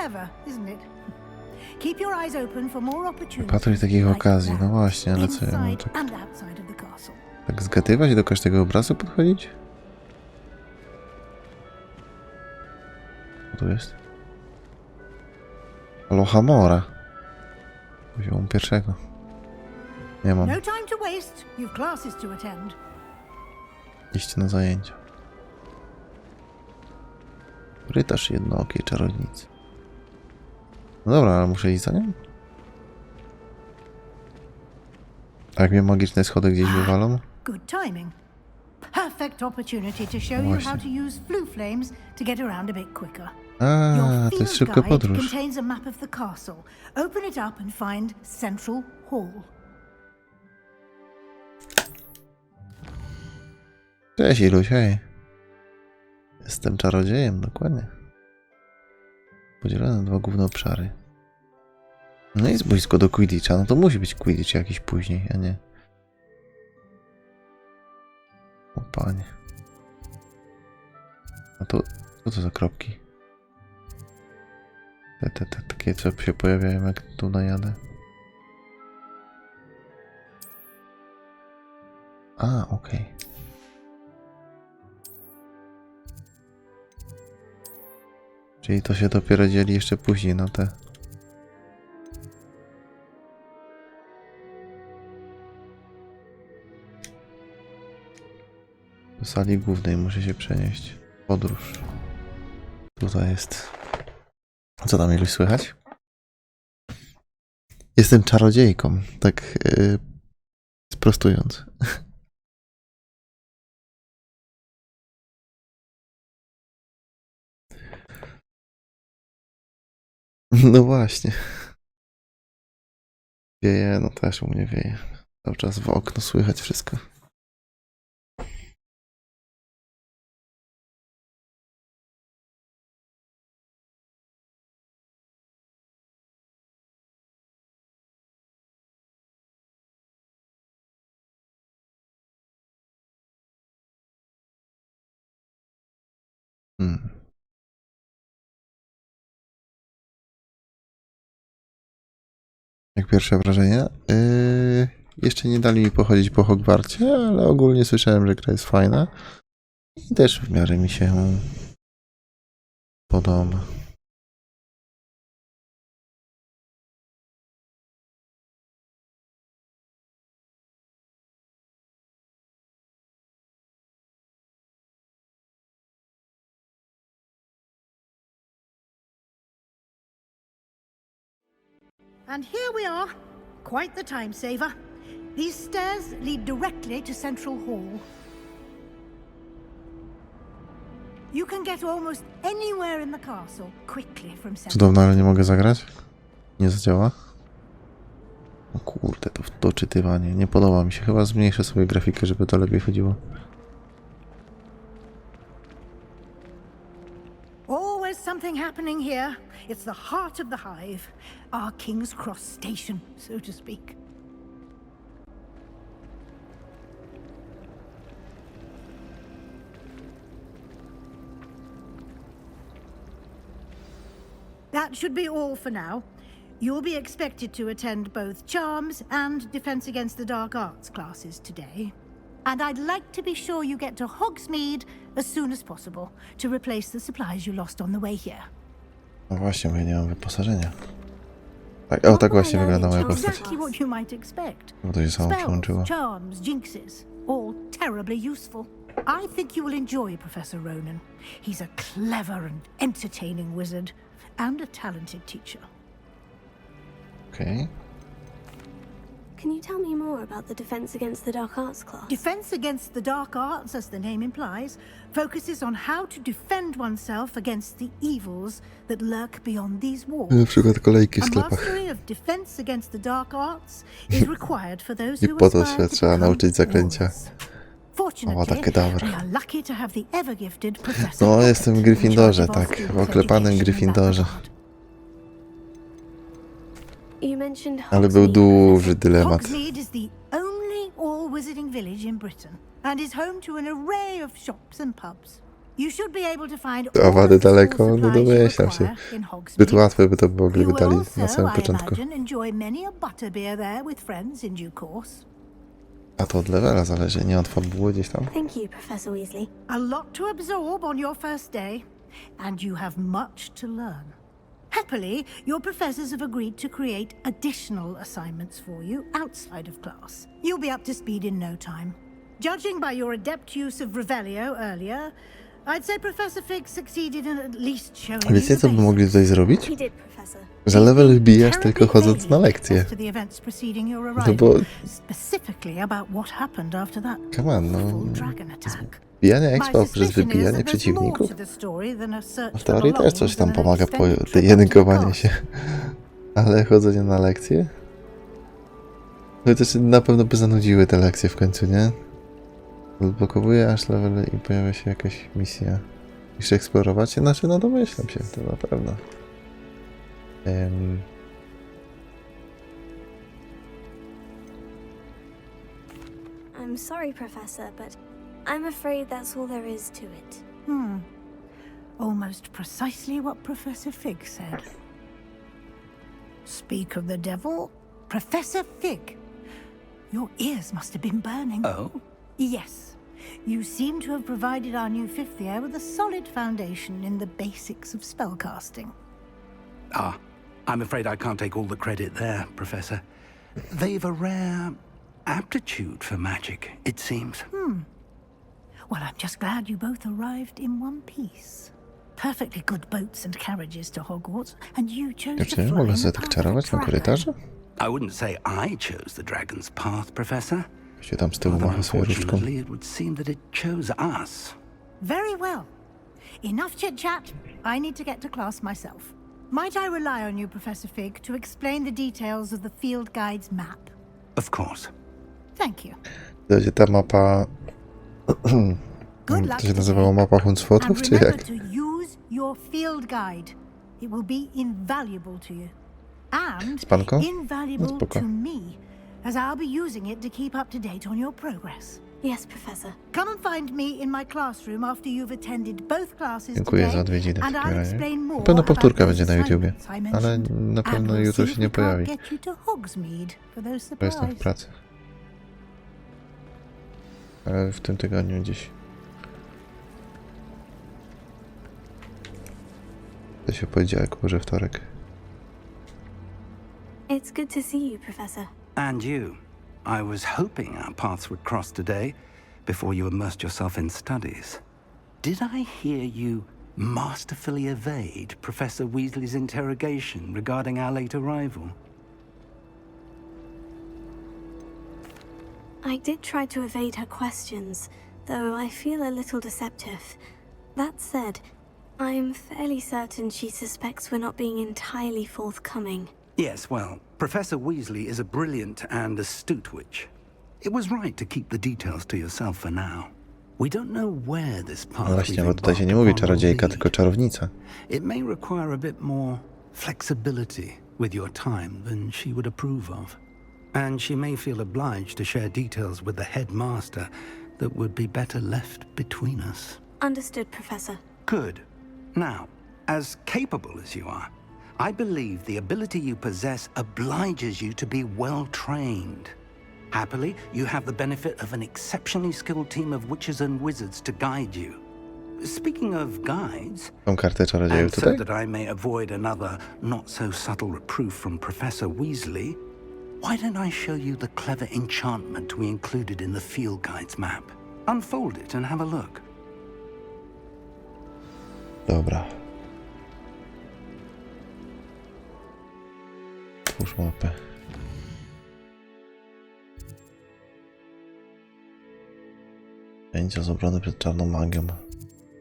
clever, isn't it? Keep your eyes open for more opportunities. Patruj takich like okazji, no that, właśnie, ale co ja mam inside tak, and outside of the castle. tak zgadywać do każdego obrazu podchodzić? Co tu jest? Alohomora. Poziomu pierwszego. Nie mam. No time to waste. You've classes to attend. Iść na zajęcia. Rytarz jednookiej czarownicy. No dobra, ale muszę iść za nią? A jak mnie magiczne schody gdzieś wywalą? Good timing. Perfect opportunity to show you how to use flue flames to get around a bit quicker. A, Your to jest field szybka guide podróż. contains a map of the castle. Open it up and find Central Hall. Cześć Iluś, hej. Jestem czarodziejem, dokładnie. Podzielone na dwa główne obszary. No jest boisko do Quidditcha, no to musi być Quidditch jakiś później, a nie. O panie. A to, co to za kropki? Te takie co się pojawiają jak tu najadę. A, okej. Czyli to się dopiero dzieli jeszcze później na te. Do sali głównej muszę się przenieść. Podróż. Tutaj jest. Co tam Iluś słychać? Jestem czarodziejką, tak sprostując. No właśnie. Wieje, no też u mnie wieje. Cały czas w okno słychać wszystko. Jak pierwsze wrażenie? Jeszcze nie dali mi pochodzić po Hogwarcie, ale ogólnie słyszałem, że gra jest fajna. I też w miarę mi się podoba. And here we are. Quite the time saver. These stairs lead directly to Central Hall. You can get almost anywhere in the castle quickly from Central. Cudowne, ale nie mogę zagrać? Nie zadziała? O kurde, to doczytywanie. Nie podoba mi się. Chyba zmniejszę sobie grafikę, żeby to lepiej chodziło. Always something happening here. It's the heart of the hive. Our King's Cross station, so to speak. That should be all for now. You'll be expected to attend both Charms and Defense Against the Dark Arts classes today. And I'd like to be sure you get to Hogsmeade as soon as possible to replace the supplies you lost on the way here. No właśnie, bo ja nie mam wyposażenia. Tak, o, tak właśnie wygląda moja postać. Exactly what you might expect. Bo to się samo przyłączyło. Spells, charms, jinxes, all terribly useful. I think you will enjoy Professor Ronan. He's a clever and entertaining wizard and a talented teacher. Okej. Can you tell me more about the Defense Against the Dark Arts class? Defense Against the Dark Arts, as the name implies, focuses on how to defend oneself against the evils that lurk beyond these walls. Na przykład kolejki w A sklepach. mastery of Defense Against the Dark Arts is required for those I who po to aspire się to trzeba become nauczyć zaklęcia. warriors. Fortunately, Avada Kedavra. we are lucky to have the ever-gifted Professor No, jestem w Robert Gryffindorze, in charge of tak. our W students' oklepanym education in that Gryffindorze. regard. You mentioned Ale był Hogsmeade, duży dylemat. Hogsmeade is the only all-wizarding village in Britain and is home to an array of shops and pubs. You should be able to find To all owady of the daleko, school no supplies you domyślam się. require in Hogsmeade. Zbyt łatwe by to było, gdyby You will dali also, na samym I początku. imagine, enjoy many a butterbeer there with friends in due course. A to od levela zależy, nie od fabuły gdzieś tam. Thank you, Professor Weasley. A lot to absorb on your first day, and you have much to learn. Happily, your professors have agreed to create additional assignments for you outside of class. You'll be up to speed in no time. Judging by your adept use of Revelio earlier, I'd say Professor Fig succeeded in at least showing you Wiecie, the co by mogli basics. tutaj zrobić? He did, Professor. Że level wbijasz Terribly tylko chodząc na vague lekcje. as to the events preceding your No arrival, bo, specifically about what happened after that come on, no... awful dragon attack. Wbijanie My expa przez suspicion is wybijanie that there's more przeciwników? to the story than a search W for teorii też belongings coś tam and an pomaga, extended trip jedynkowanie onto the się. Ale chodzenie na lekcje? Chociaż na pewno by zanudziły te lekcje w końcu, nie? Odblokowuje aż level i pojawia się jakaś misja. Musisz eksplorować? Znaczy, no domyślam się, to na pewno. I'm sorry, Professor, but I'm afraid that's all there is to it. Almost precisely what Professor Fig said. Speak of the devil, Professor Fig. Your ears must have been burning. Oh? Yes. You seem to have provided our new fifth year with a solid foundation in the basics of spellcasting. Ah, I'm afraid I can't take all the credit there, Professor. They've a rare aptitude for magic, it seems. Well, I'm just glad you both arrived in one piece. Perfectly good boats and carriages to Hogwarts, and you chose to Czy fly mogę in sobie the tak path of a czarować na dragon. korytarzu? I wouldn't say I chose the dragon's path, Professor. Się tam z tyłu Although macha swoją różdżką. unfortunately it would seem that it chose us. Very well. Enough chit-chat. I need to get to class myself. Might I rely on you, Professor Fig, to explain the details of the field guide's map? Of course. Thank you. To będzie ta mapa... Good luck To się nazywało today. mapa Huncwotów, And czy remember jak? to use your field guide. It will be invaluable to you. And Spanko? invaluable No spoko. to me, as I'll be using it to keep up to date on your progress. Yes, Professor. Come and find me in my classroom after you've attended both classes Dziękuję today, za odwiedziny w and takim I'll razie. explain more Na pewno about powtórka those będzie na YouTubie, assignments I ale mentioned. na pewno And we'll jutro see się if nie we can't pojawi, get you to Hogsmeade for those bo jestem w supplies. pracy. Ale w tym tygodniu gdzieś. To się poniedziałek, może wtorek. It's good to see you, Professor. And you. I was hoping our paths would cross today before you immersed yourself in studies. Did I hear you masterfully evade Professor Weasley's interrogation regarding our late arrival? I did try to evade her questions, though I feel a little deceptive. That said, I'm fairly certain she suspects we're not being entirely forthcoming. Yes, well, Professor Weasley is a brilliant and astute witch. It was right to keep the details to yourself for now. We don't know where this path No właśnie, we've bo tutaj się embarked nie mówi upon will czarodziejka, lead. tylko czarownica. It may require a bit more flexibility with your time than she would approve of. And she may feel obliged to share details with the headmaster that would be better left between us. Understood, Professor. Good. Now, as capable as you are, I believe the ability you possess obliges you to be well trained. Happily, you have the benefit of an exceptionally skilled team of witches and wizards to guide you. Speaking of guides, Tą kartę czarodziejów and so tutaj? that I may avoid another not-so-subtle reproof from Professor Weasley, why don't I show you the clever enchantment we included in the field guide's map? Unfold it and have a look. Dobra. Twórz mapę. Zajęcia z obrony przed czarną magią.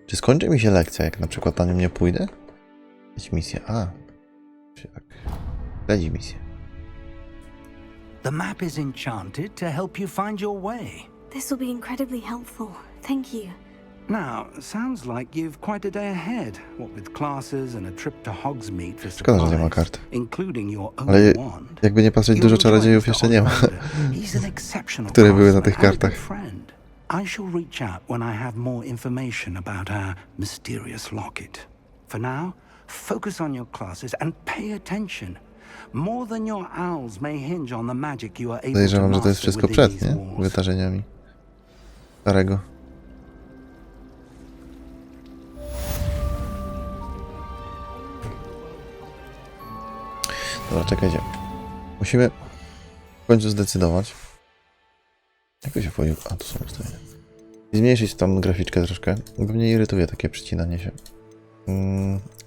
Czy skończy mi się lekcja, jak na przykład na nią nie pójdę? Mieć misję. A. Czy tak. Leci misję. The map is enchanted to help you find your way. This will be incredibly helpful. Thank you. Now, sounds like you've quite a day ahead, what with classes and a trip to Hogsmeade for Szkoda, że nie ma supplies, kart. including your own Ale wand. jakby nie patrzeć, dużo czarodziejów jeszcze nie ma, He's an exceptional które były na craftsman tych and a good kartach. friend. I shall reach out when I have more information about our mysterious locket. For now, focus on your classes and pay attention. More than your owls may hinge on the magic you are able to Podejrzewam, że to jest master wszystko within przed, these nie? walls. Wydarzeniami starego. Dobra, czekajcie. Musimy w końcu zdecydować. Jak to się wchodził? A, tu są ustawienia. I zmniejszyć tam graficzkę troszkę. Bo mnie irytuje takie przycinanie się.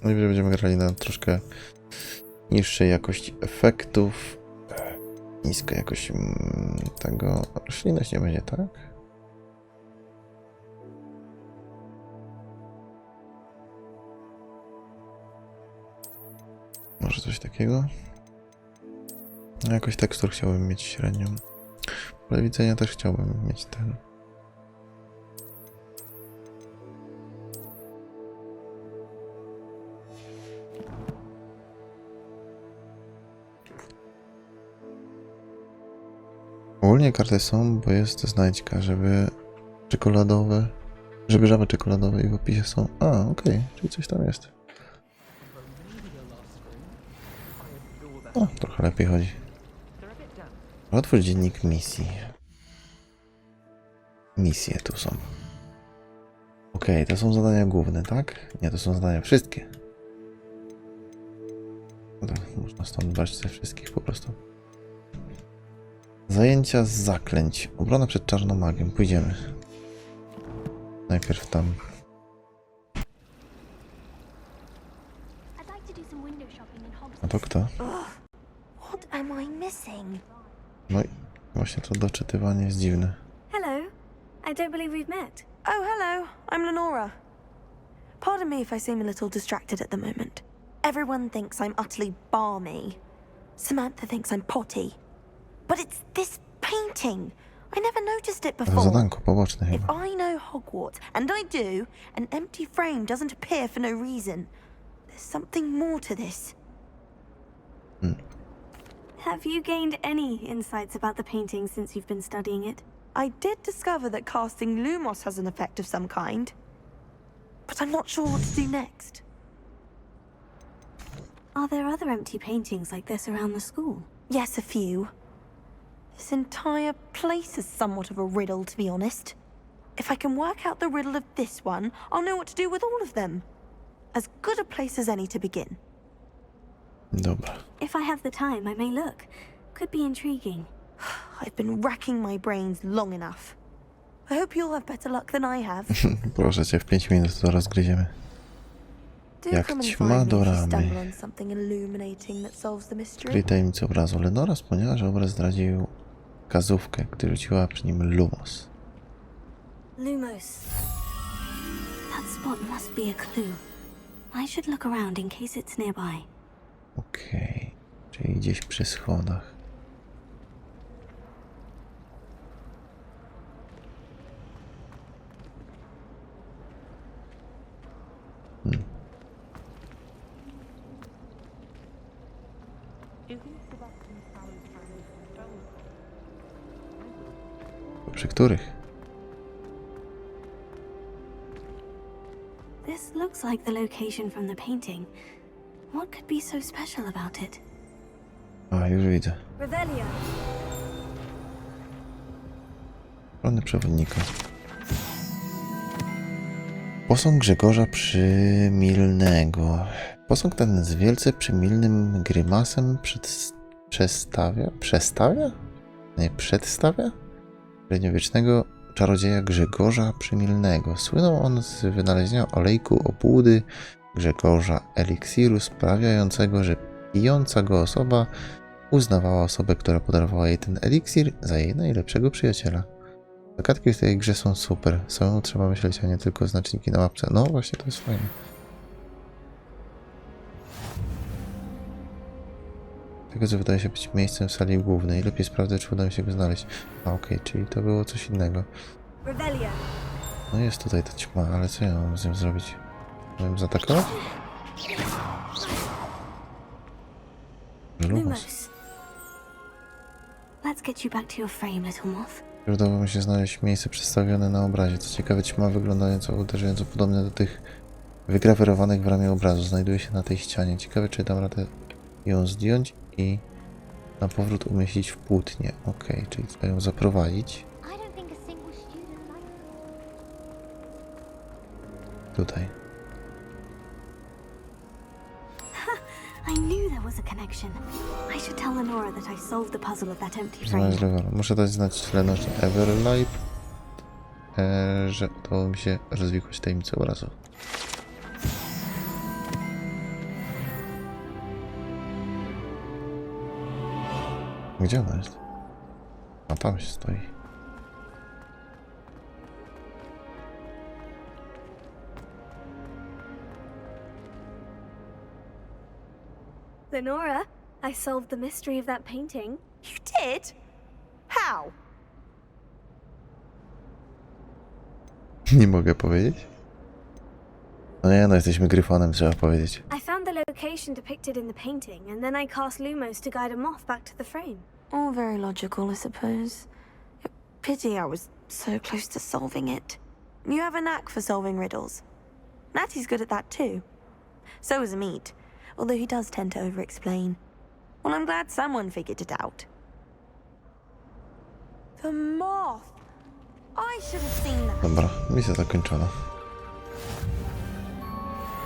Najwyżej będziemy grali na troszkę niższej jakości efektów. Niska jakość tego. Roślinność nie będzie, tak? Może coś takiego? No, jakoś tekstur chciałbym mieć średnią. Ale widzenia też chciałbym mieć ten. Ogólnie karty są, bo jest znajdźka, żeby czekoladowe, żeby żaby czekoladowe i w opisie są. A, okej, czyli coś tam jest. O, trochę lepiej chodzi. Otwórz dziennik misji. Misje tu są. Okej, to są zadania główne, tak? Nie, to są zadania wszystkie. No to można stąd brać ze wszystkich po prostu. Zajęcia z zaklęć. Obrona przed czarną magią. Pójdziemy. Najpierw tam. A to kto? What am I missing? No i właśnie to doczytywanie jest dziwne. Hello. I don't believe we've met. Oh, hello. I'm Lenora. Pardon me if I seem a little distracted at the moment. Everyone thinks I'm utterly balmy. Samantha thinks I'm potty. But it's this painting. I never noticed it To before. zadanko poboczne If chyba. I know Hogwarts, and I do, an empty frame doesn't appear for no reason. There's something more to this. Have you gained any insights about the painting since you've been studying it? I did discover that casting Lumos has an effect of some kind. But I'm not sure what to do next. Are there other empty paintings like this around the school? Yes, a few. This entire place is somewhat of a riddle, to be honest. If I can work out the riddle of this one, I'll know what to do with all of them. As good a place as any to begin. Dobra. If I have the time, I may look. Could be intriguing. I've been racking my brains long enough. I hope you'll have better luck than I have. Proszę cię, w 5 minut to rozgryziemy. Do Jak come and ćma find me do if you ramy. stumble on something illuminating that solves the mystery. Kryj tajemnicę obrazu. Lenora wspomniała, że obraz zdradził wskazówkę, gdy rzuciła przy nim Lumos. Lumos. That spot must be a clue. I should look around in case it's nearby. Okej. Czyli gdzieś przy schodach. Przy których? This looks like the location from the painting. What could be so special about it? A, już widzę. Revelio. Strony przewodnika. Posąg Grzegorza Przymilnego. Posąg ten z wielce przymilnym grymasem przedstawia? Nie, przedstawia? Średniowiecznego czarodzieja Grzegorza Przymilnego. Słynął on z wynalezienia olejku obłudy Grzegorza, eliksiru sprawiającego, że pijąca go osoba uznawała osobę, która podarowała jej ten eliksir, za jej najlepszego przyjaciela. Zagadki w tej grze są super. Samemu trzeba myśleć, a nie tylko znaczniki na mapce. No właśnie, to jest fajne. Tego, co wydaje się być miejscem w sali głównej. Lepiej sprawdzę, czy uda mi się go znaleźć. A okej, czyli to było coś innego. Revelio. No jest tutaj ta ćma, ale co ja mam z nią zrobić? Mam ją zaatakować? Lumos. Lumos. Let's get you back to your frame, little moth. Udało mi się znaleźć miejsce przedstawione na obrazie. Co ciekawe, ćma wyglądająca uderzająco podobne do tych wygrawerowanych w ramię obrazu. Znajduje się na tej ścianie. Ciekawe, czy dam radę ją zdjąć i na powrót umieścić w płótnie. Okej, czyli trzeba ją zaprowadzić. Tutaj. I knew there was a connection. I should tell Lenora that I solved the puzzle of that empty frame. Znaleźć Lenora. Muszę dać znać Lenorze Everleight, że udało mi się rozwikłać tajemnicę obrazu. Gdzie ona jest? A tam się stoi. Lenora, I solved the mystery of that painting. You did? How? Nie mogę powiedzieć? No nie, no jesteśmy Gryfonem, trzeba powiedzieć. I found the location depicted in the painting, and then I cast Lumos to guide a moth back to the frame. All very logical, I suppose. Pity I was so close to solving it. You have a knack for solving riddles. Natty's good at that too. So is Meat, although he does tend to over-explain. Well, I'm glad someone figured it out. The moth! I should have seen that. Dobra, misja zakończona.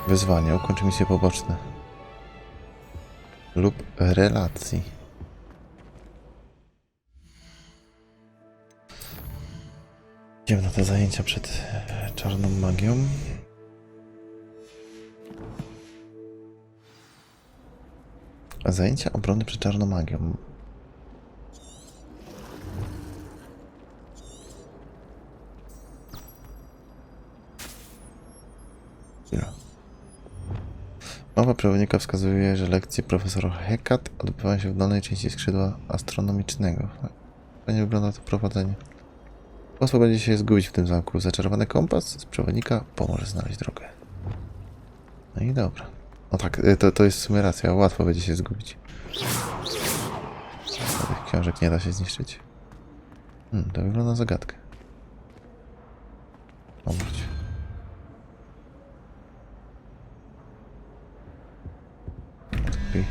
Wyzwanie, ukończy misje poboczne. Lub relacji. Idziemy na te zajęcia przed czarną magią. Zajęcia obrony przed czarną magią. Mapa przewodnika wskazuje, że lekcje profesora Hecat odbywają się w dolnej części skrzydła astronomicznego. Fajnie wygląda to prowadzenie. Łatwo będzie się zgubić w tym zamku. Zaczarowany kompas z przewodnika pomoże znaleźć drogę. No i dobra. No tak, to jest w sumie racja. Łatwo będzie się zgubić. Tych książek nie da się zniszczyć. To wygląda na zagadkę. Obróć. Odkryj.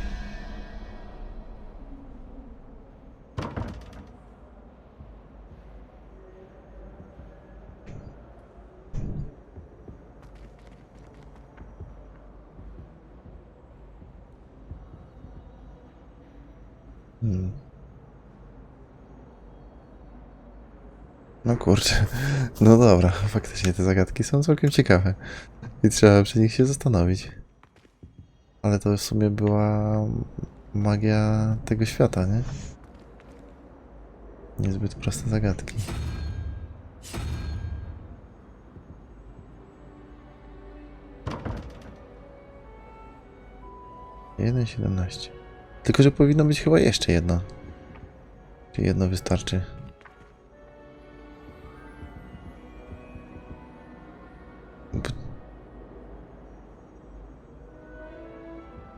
No kurczę, no dobra, faktycznie te zagadki są całkiem ciekawe i trzeba przy nich się zastanowić. Ale to w sumie była magia tego świata, nie? Niezbyt proste zagadki. Jeden 17. Tylko że powinno być chyba jeszcze jedno. Czy jedno wystarczy?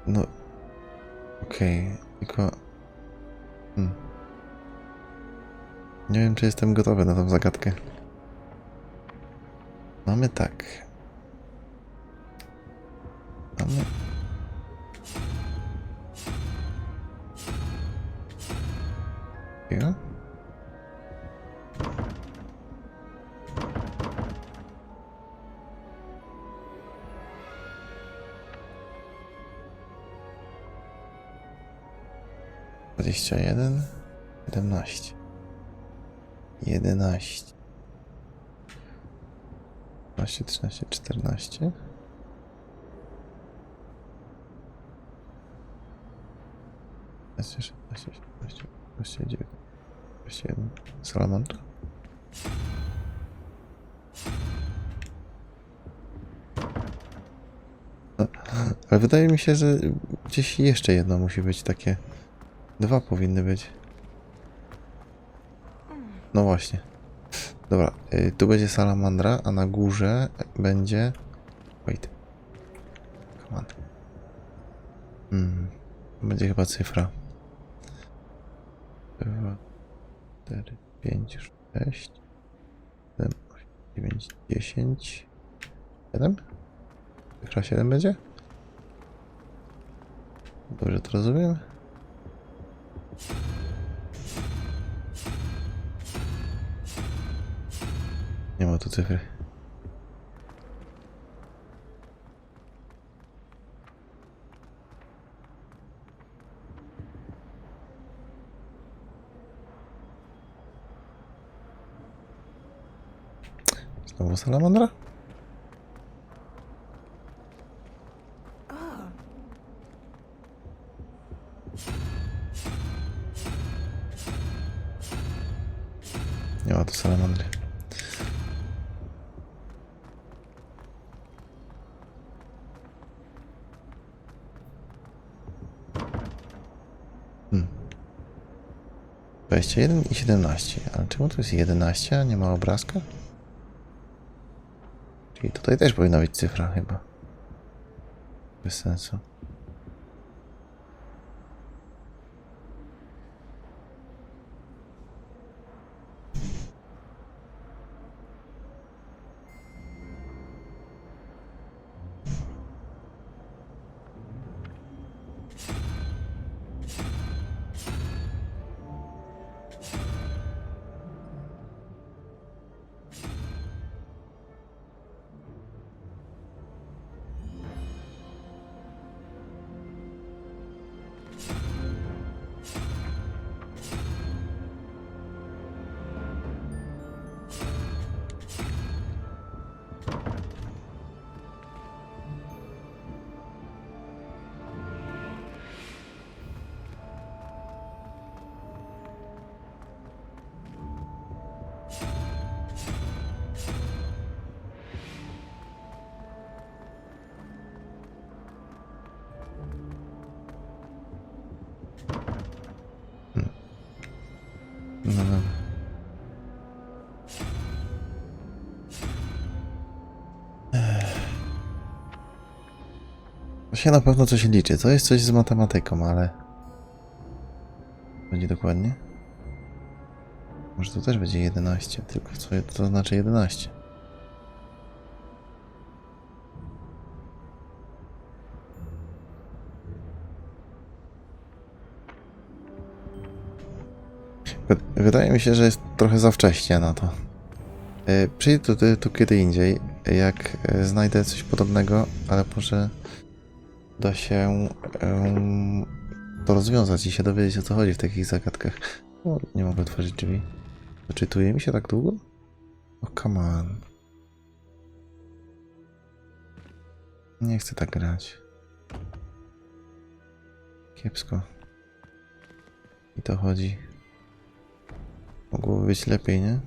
No, okej, tylko... Nie wiem, czy jestem gotowy na tą zagadkę. Mamy tak. Mamy... Ja? Dwadzieścia jeden, 17, 11, 12, 13, 14, 15, 16, 17, 29, 21, salamandra. No, ale wydaje mi się, że gdzieś jeszcze jedno musi być takie. Dwa powinny być. No właśnie. Dobra, tu będzie salamandra, a na górze będzie... Wait. Come on. Będzie chyba cyfra. 2, 4, 5, 6, 7, 8, 9, 10, 7? Chyba 7 będzie? Dobrze to rozumiem? Nie ma tu cyfry. Znowu salamandra? Nie ma tu salamandry. Hmm. 21 i 17. Ale czemu tu jest 11, a nie ma obrazka? Czyli tutaj też powinna być cyfra chyba. Bez sensu. No dobra. To się na pewno coś liczy. To jest coś z matematyką, ale... Będzie dokładnie? Może to też będzie 11, tylko co to znaczy 11? Wydaje mi się, że jest trochę za wcześnie na to. Przyjdę tu kiedy indziej, jak znajdę coś podobnego, ale może da się to rozwiązać i się dowiedzieć, o co chodzi w takich zagadkach. O, nie mogę otworzyć drzwi. Doczytuje mi się tak długo? O, come on. Nie chcę tak grać. Kiepsko. I to chodzi. Mogłoby być lepiej, nie?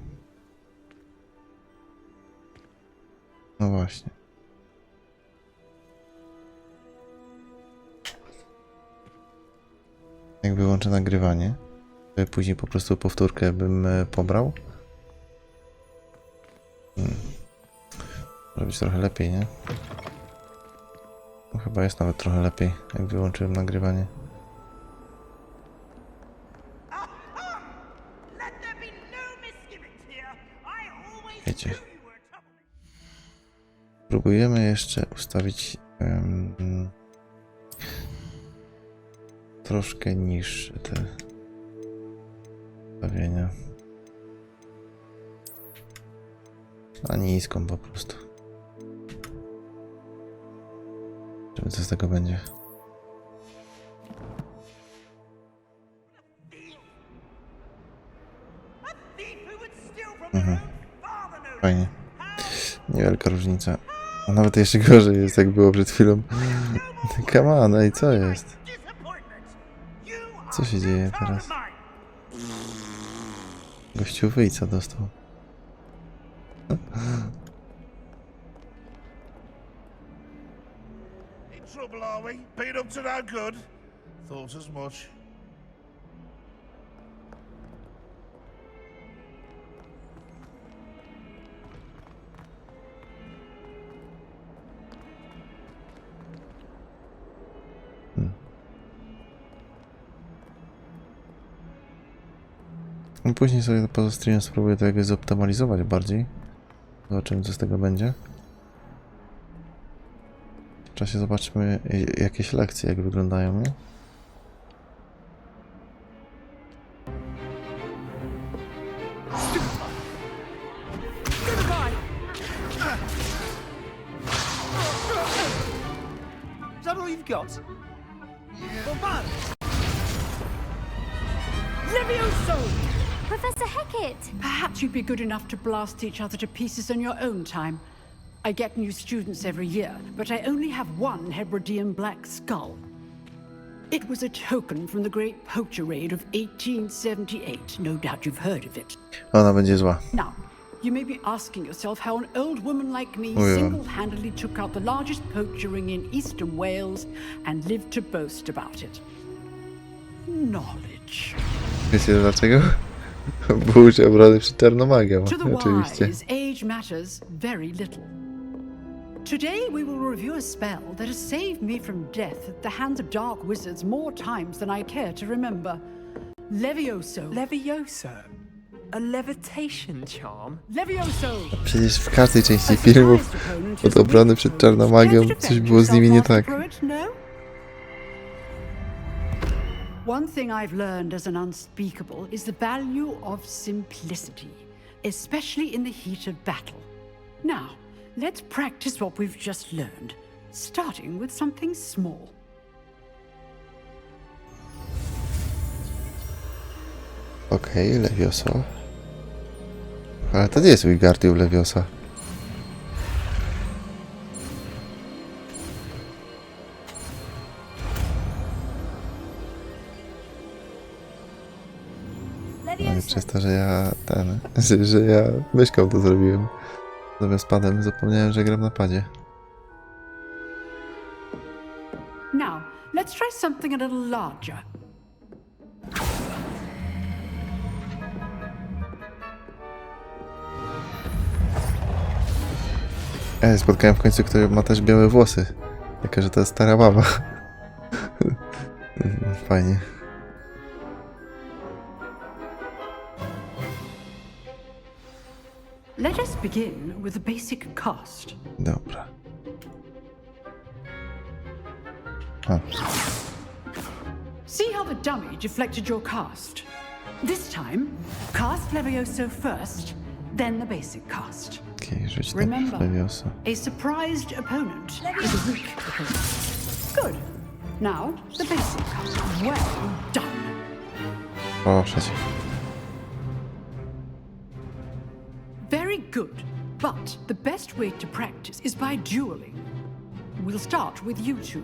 No właśnie. Jak wyłączę nagrywanie, to później po prostu powtórkę bym pobrał. Może być trochę lepiej, nie? No, chyba jest nawet trochę lepiej, jak wyłączyłem nagrywanie. Wiecie. Próbujemy jeszcze ustawić troszkę niższe te ustawienia. A niską po prostu. Zobaczymy, co z tego będzie. Fajnie. Niewielka różnica. A nawet jeszcze gorzej jest, jak było przed chwilą. Come on, ej, co jest? Co się dzieje teraz? Gościu wyjca dostał. In trouble, are we? Been up to no good? Thought as much. Później sobie poza streamem spróbuję to jakoś zoptymalizować bardziej. Zobaczymy, co z tego będzie. W czasie zobaczmy jakieś lekcje, jak wyglądają, nie? Is that all you've got? Levioso! Professor Hecat! Perhaps you'd be good enough to blast each other to pieces on your own time. I get new students every year, but I only have one Hebridean black skull. It was a token from the Great Poacher Raid of 1878. No doubt you've heard of it. Ona będzie zła. Now, you may be asking yourself how an old woman like me yeah. single-handedly took out the largest poacher ring in eastern Wales and lived to boast about it. Knowledge. Wiecie dlaczego? Był się obrony przed czarnomagią, To the oczywiście. wise, age matters very little. Today we will review a spell that has saved me from death at the hands of dark wizards more times than I care to remember. Levioso. Levioso? A levitation charm? Levioso! Przecież w każdej części filmów od obrony przed czarnomagią coś było z nimi nie tak. One thing I've learned as an unspeakable is the value of simplicity, especially in the heat of battle. Now, let's practice what we've just learned, starting with something small. Okej, Levioso. Ale to nie jest Wingardium Leviosa. No i przez to, że ja że ja myszką to zrobiłem. Zamiast padem zapomniałem, że gram na padzie. Now, let's try something a little larger. Spotkałem w końcu, który ma też białe włosy. Jako, że to jest stara baba. Fajnie. Let us begin with the basic cast. Dobra. O. See how the dummy deflected your cast? This time, cast Levioso first, then the basic cast. Okej, rzuć na Remember, Leviosa. a surprised opponent is a weak opponent. Good. Now, the basic cast. Well done. Proszę cię. Very good. But the best way to practice is by dueling. We'll start with you two.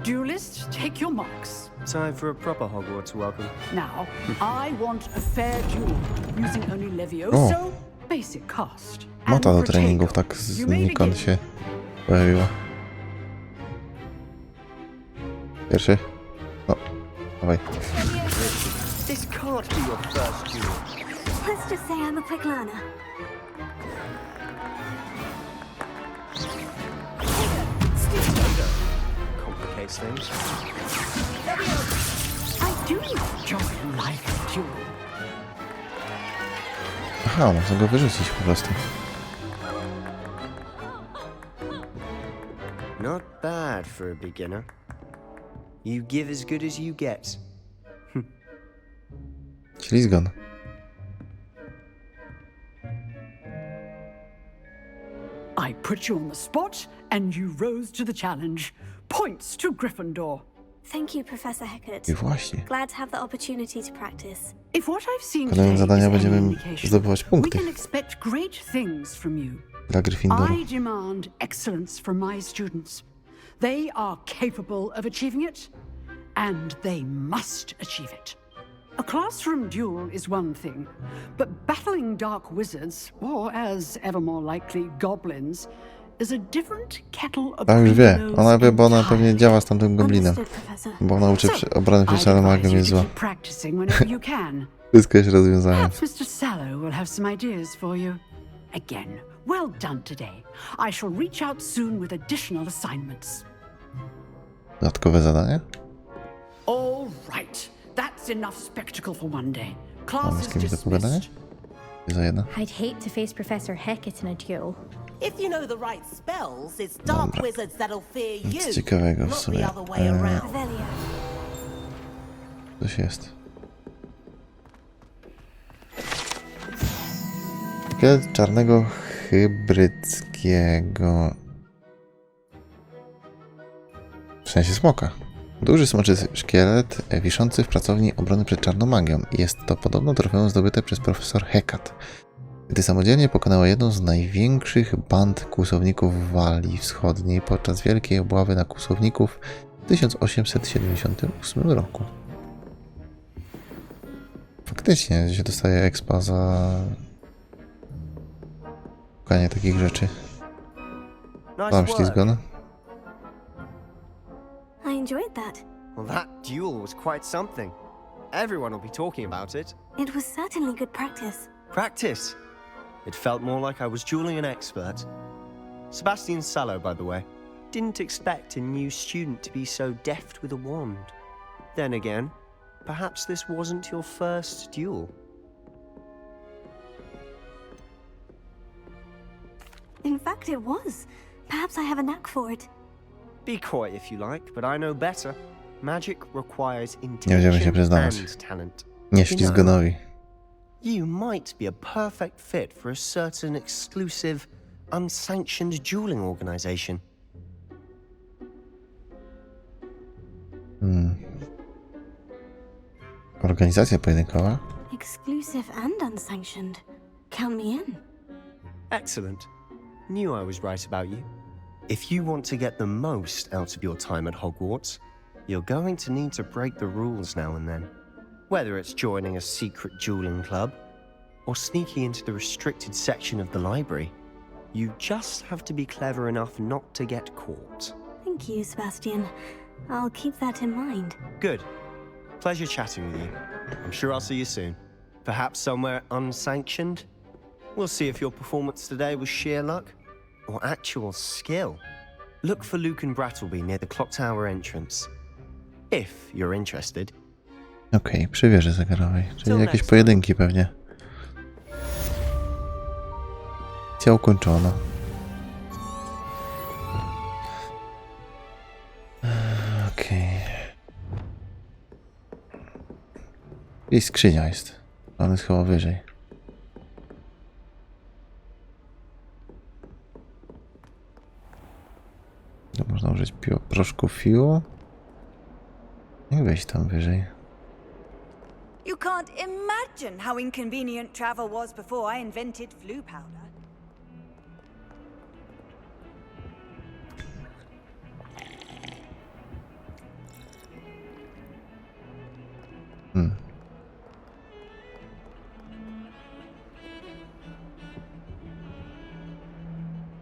Duelists, take your marks. Time for a proper Hogwarts welcome. Now, I want a fair duel, using only Levioso, basic cast. Mota do and treningów Protego. tak You may znikąd begin. się pojawiła. Pierwszy? O, dawaj. This can't be your first duel. Let's just say I'm a quick learner. Complicates things. I do enjoy life duel. Aha, można go wyrzucić po prostu. Not bad for a beginner. You give as good as you get. Ślizgon. I put you on the spot, and you rose to the challenge. Points to Gryffindor. Thank you, Professor Hecat. I właśnie. Glad to have the opportunity to practice. If what I've seen Kolejne today zadania is any będziemy indication, zdobywać we punkty can expect great things from you. dla Gryffindoru. I demand excellence from my students. They are capable of achieving it, and they must achieve it. A classroom duel is one thing, but battling dark wizards, or as ever more likely, goblins, is a different kettle of A już wie, potatoes ona wie, bo ona entirely. pewnie działa z tamtym goblinem. Understood, Professor. Bo ona uczy So, obrony przed I'd czarnomagią advise you jest to zła. keep practicing whenever you can. Wszystko jest rozwiązane. Perhaps Mr. Sallow will have some ideas for you. Again, well done today. I shall reach out soon with additional assignments. Dodatkowe zadanie? All right, that's enough spectacle for one day. Mamy z kimś do pogadania? Za jedna. I'd hate to face Professor Hecat in a duel. If you know the right spells, it's dark Dobra. wizards that'll fear Nic you, ciekawego w not sumie. the other way around. Revelio. Coś jest. Szkielet czarnego hybryckiego. W sensie smoka. Duży smoczy szkielet wiszący w pracowni obrony przed czarną magią. Jest to podobno trofeum zdobyte przez profesor Hecat, gdy samodzielnie pokonała jedną z największych band kłusowników w Walii Wschodniej podczas wielkiej obławy na kłusowników w 1878 roku. Faktycznie się dostaje expa za szukanie takich rzeczy. Tam ślizgona. I enjoyed that. Well, that duel was quite something. Everyone will be talking about it. It was certainly good practice. Practice. It felt more like I was dueling an expert. Sebastian Sallow, by the way. Didn't expect a new student to be so deft with a wand. Then again, perhaps this wasn't your first duel. In fact, it was. Perhaps I have a knack for it. Be coy if you like, but I know better. Magic requires będziemy się intention przyznawać. and talent. Nie ślizgonowi. You might be a perfect fit for a certain exclusive, unsanctioned dueling organization. Organizacja pojedynkowa? Exclusive and unsanctioned. Count me in. Excellent. Knew I was right about you. If you want to get the most out of your time at Hogwarts, you're going to need to break the rules now and then. Whether it's joining a secret dueling club, or sneaking into the restricted section of the library, you just have to be clever enough not to get caught. Thank you, Sebastian. I'll keep that in mind. Good. Pleasure chatting with you. I'm sure I'll see you soon. Perhaps somewhere unsanctioned? We'll see if your performance today was sheer luck or actual skill. Look for Luke and Brattleby near the clock tower entrance. If you're interested. Okej, przy wieży zegarowej, czyli jakieś pojedynki pewnie. Misja ukończona. Okej. I skrzynia jest. On jest chyba wyżej. Tu można użyć proszku fiu. Jak wejść tam wyżej? You can't imagine how inconvenient travel was before I invented flu powder.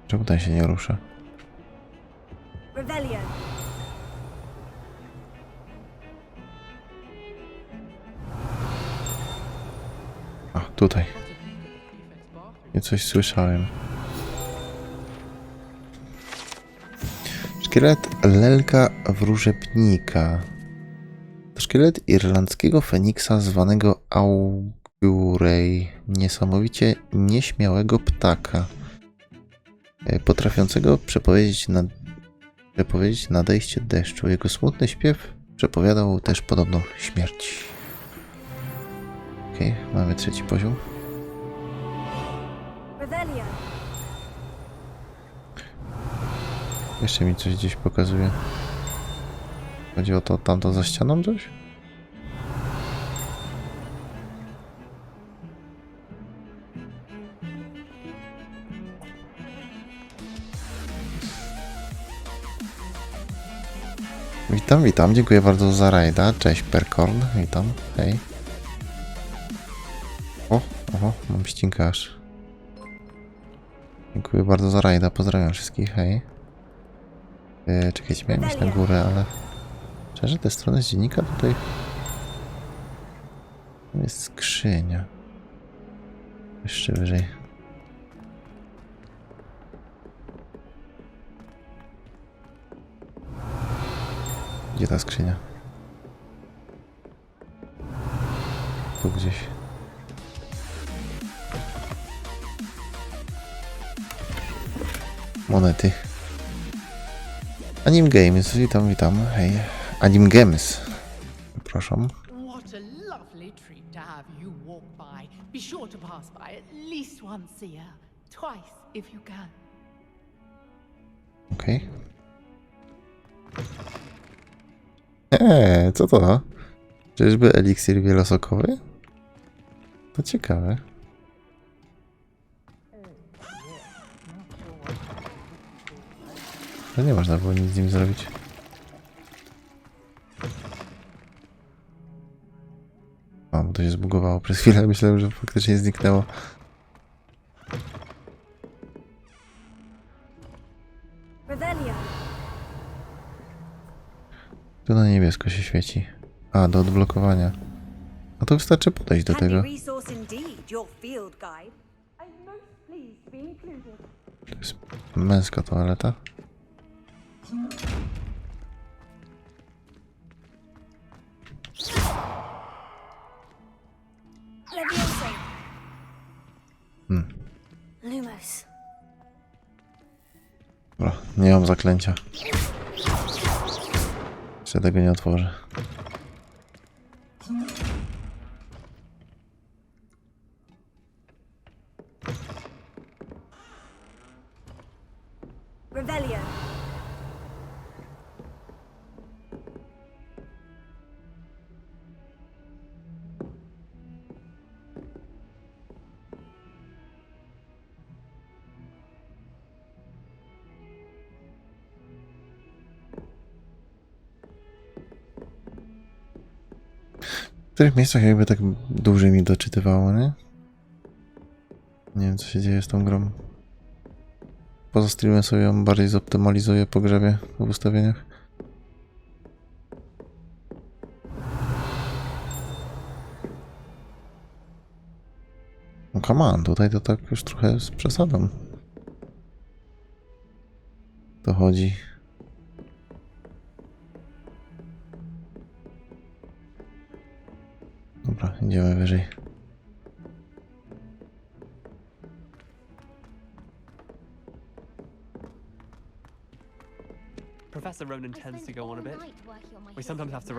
Czemu ten się nie rusza? Revelio. A, tutaj. Nie coś słyszałem. Szkielet lelka wróżebnika. To szkielet irlandzkiego feniksa zwanego Augurej. Niesamowicie nieśmiałego ptaka. Potrafiącego przepowiedzieć nadejście deszczu. Jego smutny śpiew przepowiadał też podobną śmierć. Okej, mamy trzeci poziom. Revelio. Jeszcze mi coś gdzieś pokazuje. Chodzi o to tamto za ścianą coś? Witam, witam. Dziękuję bardzo za rajda. Cześć, Perkorn. Witam. Hej. Oho, mam ścinkarz. Dziękuję bardzo za rajda. Pozdrawiam wszystkich. Hej. Czekajcie, miałem iść na górę, ale... Szczerze, te strony z dziennika tutaj... Tam jest skrzynia. Jeszcze wyżej. Gdzie ta skrzynia? Tu gdzieś. monety. Anim Games, witam, hej. Anim Games. Przepraszam. What a lovely treat to have you walk by. Be sure to pass by at least once a year. Twice if you can. Okej. Co to? Czyżby eliksir wielosokowy? To ciekawe. No nie można było nic z nim zrobić. O, bo to się zbugowało przez chwilę. Myślałem, że faktycznie zniknęło. Tu na niebiesko się świeci. A, do odblokowania. A to wystarczy podejść do tego. To jest męska toaleta. Dobra, nie mam zaklęcia. Jeszcze tego nie otworzę. W których miejscach jakby tak dłużej mi doczytywało, nie? Nie wiem, co się dzieje z tą grą. Poza streamem sobie ją bardziej zoptymalizuję po grzebie w ustawieniach. No come on, tutaj to tak już trochę z przesadą. To chodzi. Dobra, idziemy wyżej. Professor Ronan tends to go on a bit. We sometimes have to